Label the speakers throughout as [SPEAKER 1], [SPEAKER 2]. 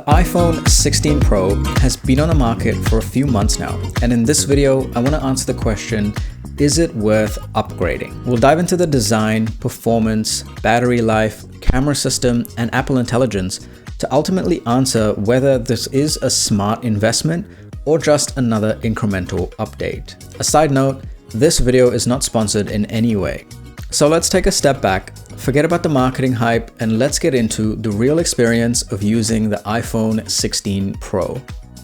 [SPEAKER 1] iPhone 16 Pro has been on the market for a few months now, and in this video, I want to answer the question, is it worth upgrading? We'll dive into the design, performance, battery life, camera system, and Apple Intelligence to ultimately answer whether this is a smart investment or just another incremental update. A side note, this video is not sponsored in any way. So let's take a step back, forget about the marketing hype, and let's get into the real experience of using the iPhone 16 Pro.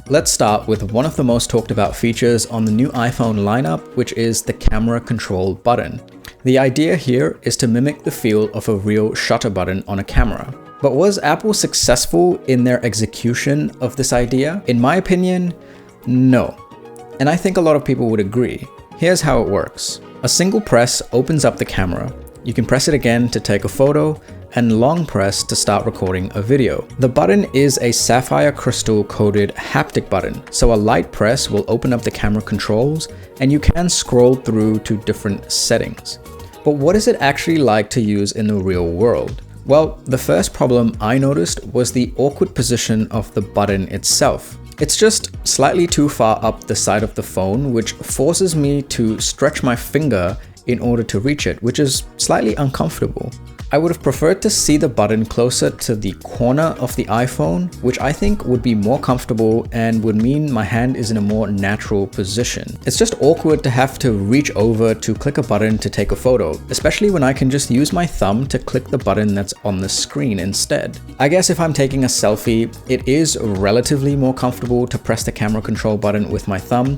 [SPEAKER 1] Let's start with one of the most talked about features on the new iPhone lineup, which is the camera control button. The idea here is to mimic the feel of a real shutter button on a camera. But was Apple successful in their execution of this idea? In my opinion, no. And I think a lot of people would agree. Here's how it works. A single press opens up the camera. You can press it again to take a photo, and long press to start recording a video. The button is a sapphire crystal coated haptic button, so a light press will open up the camera controls, and you can scroll through to different settings. But what is it actually like to use in the real world? Well, the first problem I noticed was the awkward position of the button itself. It's just slightly too far up the side of the phone, which forces me to stretch my finger in order to reach it, which is slightly uncomfortable. I would have preferred to see the button closer to the corner of the iPhone, which I think would be more comfortable and would mean my hand is in a more natural position. It's just awkward to have to reach over to click a button to take a photo, especially when I can just use my thumb to click the button that's on the screen instead. I guess if I'm taking a selfie, it is relatively more comfortable to press the camera control button with my thumb.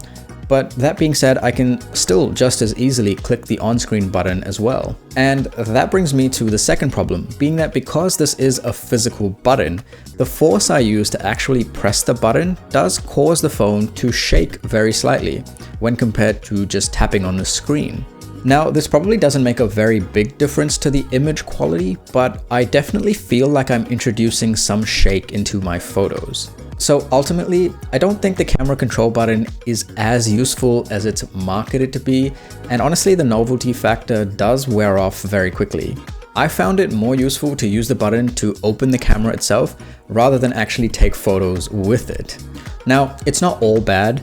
[SPEAKER 1] But that being said, I can still just as easily click the on-screen button as well. And that brings me to the second problem, being that because this is a physical button, the force I use to actually press the button does cause the phone to shake very slightly when compared to just tapping on the screen. Now, this probably doesn't make a very big difference to the image quality, but I definitely feel like I'm introducing some shake into my photos. So ultimately, I don't think the camera control button is as useful as it's marketed to be, and honestly, the novelty factor does wear off very quickly. I found it more useful to use the button to open the camera itself rather than actually take photos with it. Now, it's not all bad.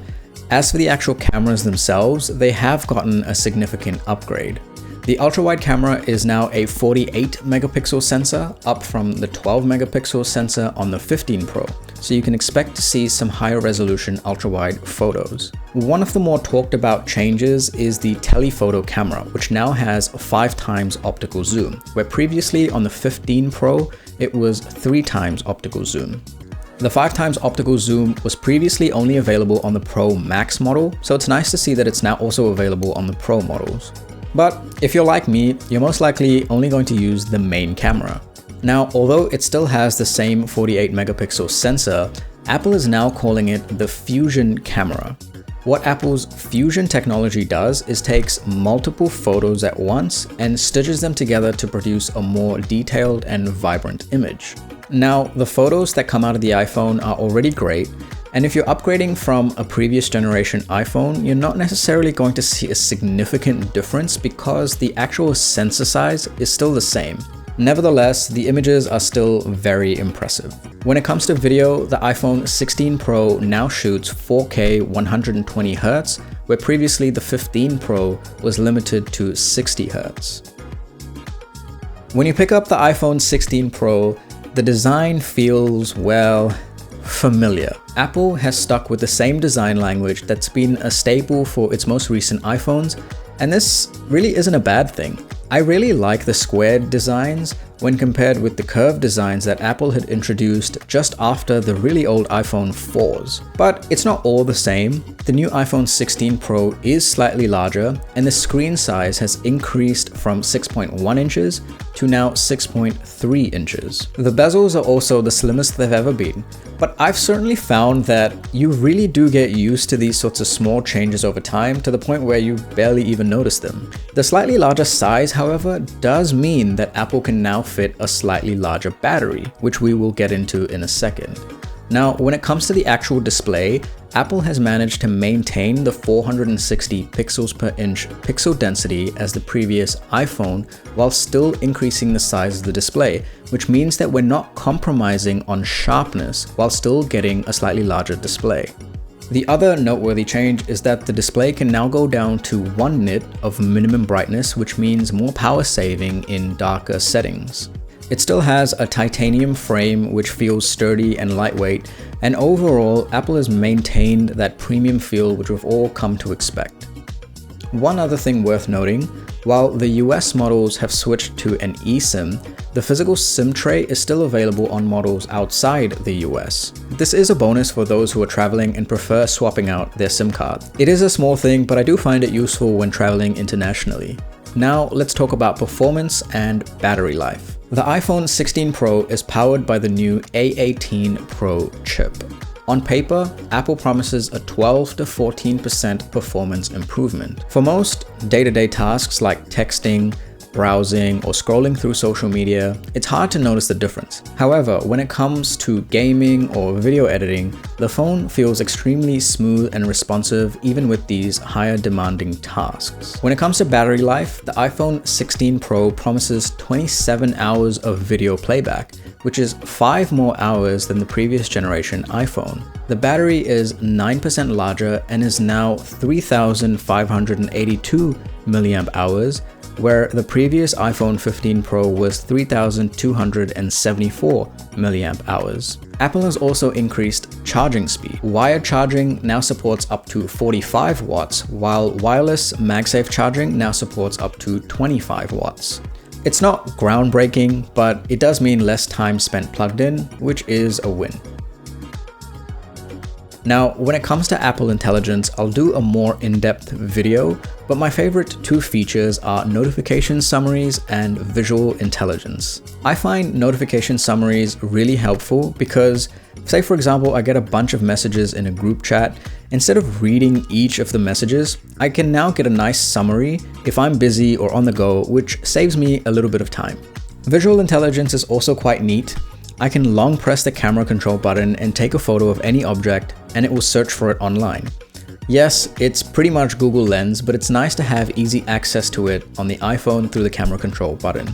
[SPEAKER 1] As for the actual cameras themselves, they have gotten a significant upgrade. The ultra-wide camera is now a 48 megapixel sensor, up from the 12 megapixel sensor on the 15 Pro, so you can expect to see some higher resolution ultra-wide photos. One of the more talked about changes is the telephoto camera, which now has 5 times optical zoom, where previously on the 15 Pro, it was 3 times optical zoom. The 5 times optical zoom was previously only available on the Pro Max model, so it's nice to see that it's now also available on the Pro models. But if you're like me, you're most likely only going to use the main camera. Now, although it still has the same 48 megapixel sensor, Apple is now calling it the Fusion camera. What Apple's Fusion technology does is takes multiple photos at once and stitches them together to produce a more detailed and vibrant image. Now, the photos that come out of the iPhone are already great, and if you're upgrading from a previous generation iPhone, you're not necessarily going to see a significant difference because the actual sensor size is still the same. Nevertheless, the images are still very impressive. When it comes to video, the iPhone 16 Pro now shoots 4K 120Hz, where previously the 15 Pro was limited to 60Hz. When you pick up the iPhone 16 Pro, the design feels, well, familiar. Apple has stuck with the same design language that's been a staple for its most recent iPhones, and this really isn't a bad thing. I really like the squared designs when compared with the curved designs that Apple had introduced just after the really old iPhone 4s. But it's not all the same. The new iPhone 16 Pro is slightly larger, and the screen size has increased from 6.1 inches to now 6.3 inches. The bezels are also the slimmest they've ever been, but I've certainly found that you really do get used to these sorts of small changes over time to the point where you barely even notice them. The slightly larger size, however, does mean that Apple can now fit a slightly larger battery, which we will get into in a second. Now, when it comes to the actual display, Apple has managed to maintain the 460 pixels per inch pixel density as the previous iPhone while still increasing the size of the display, which means that we're not compromising on sharpness while still getting a slightly larger display. The other noteworthy change is that the display can now go down to 1 nit of minimum brightness, which means more power saving in darker settings. It still has a titanium frame which feels sturdy and lightweight, and overall, Apple has maintained that premium feel which we've all come to expect. One other thing worth noting, while the US models have switched to an eSIM, the physical SIM tray is still available on models outside the US. This is a bonus for those who are traveling and prefer swapping out their SIM card. It is a small thing, but I do find it useful when traveling internationally. Now let's talk about performance and battery life. The iPhone 16 Pro is powered by the new A18 Pro chip. On paper, Apple promises a 12 to 14% performance improvement. For most day-to-day tasks like texting, browsing, or scrolling through social media, it's hard to notice the difference. However, when it comes to gaming or video editing, the phone feels extremely smooth and responsive even with these higher demanding tasks. When it comes to battery life, the iPhone 16 Pro promises 27 hours of video playback, which is 5 more hours than the previous generation iPhone. The battery is 9% larger and is now 3,582 milliamp hours, where the previous iPhone 15 Pro was 3,274 milliamp hours. Apple has also increased charging speed. Wired charging now supports up to 45 watts, while wireless MagSafe charging now supports up to 25 watts. It's not groundbreaking, but it does mean less time spent plugged in, which is a win. Now, when it comes to Apple Intelligence, I'll do a more in-depth video, but my favorite 2 features are notification summaries and visual intelligence. I find notification summaries really helpful because, say for example, I get a bunch of messages in a group chat. Instead of reading each of the messages, I can now get a nice summary if I'm busy or on the go, which saves me a little bit of time. Visual intelligence is also quite neat. I can long press the camera control button and take a photo of any object, and it will search for it online. Yes, it's pretty much Google Lens, but it's nice to have easy access to it on the iPhone through the camera control button.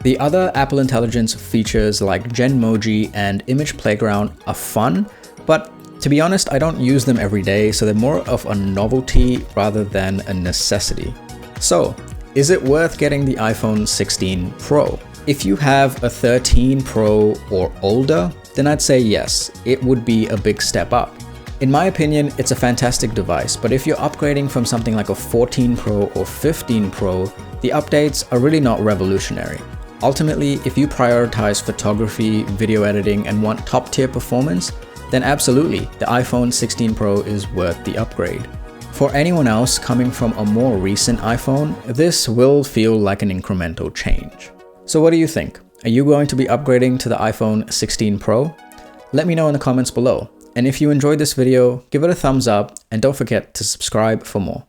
[SPEAKER 1] The other Apple Intelligence features like Genmoji and Image Playground are fun, but to be honest, I don't use them every day, so they're more of a novelty rather than a necessity. So, is it worth getting the iPhone 16 Pro? If you have a 13 Pro or older, then I'd say yes, it would be a big step up. In my opinion, it's a fantastic device, but if you're upgrading from something like a 14 Pro or 15 Pro, the updates are really not revolutionary. Ultimately, if you prioritize photography, video editing, and want top-tier performance, then absolutely, the iPhone 16 Pro is worth the upgrade. For anyone else coming from a more recent iPhone, this will feel like an incremental change. So what do you think? Are you going to be upgrading to the iPhone 16 Pro? Let me know in the comments below. And if you enjoyed this video, give it a thumbs up and don't forget to subscribe for more.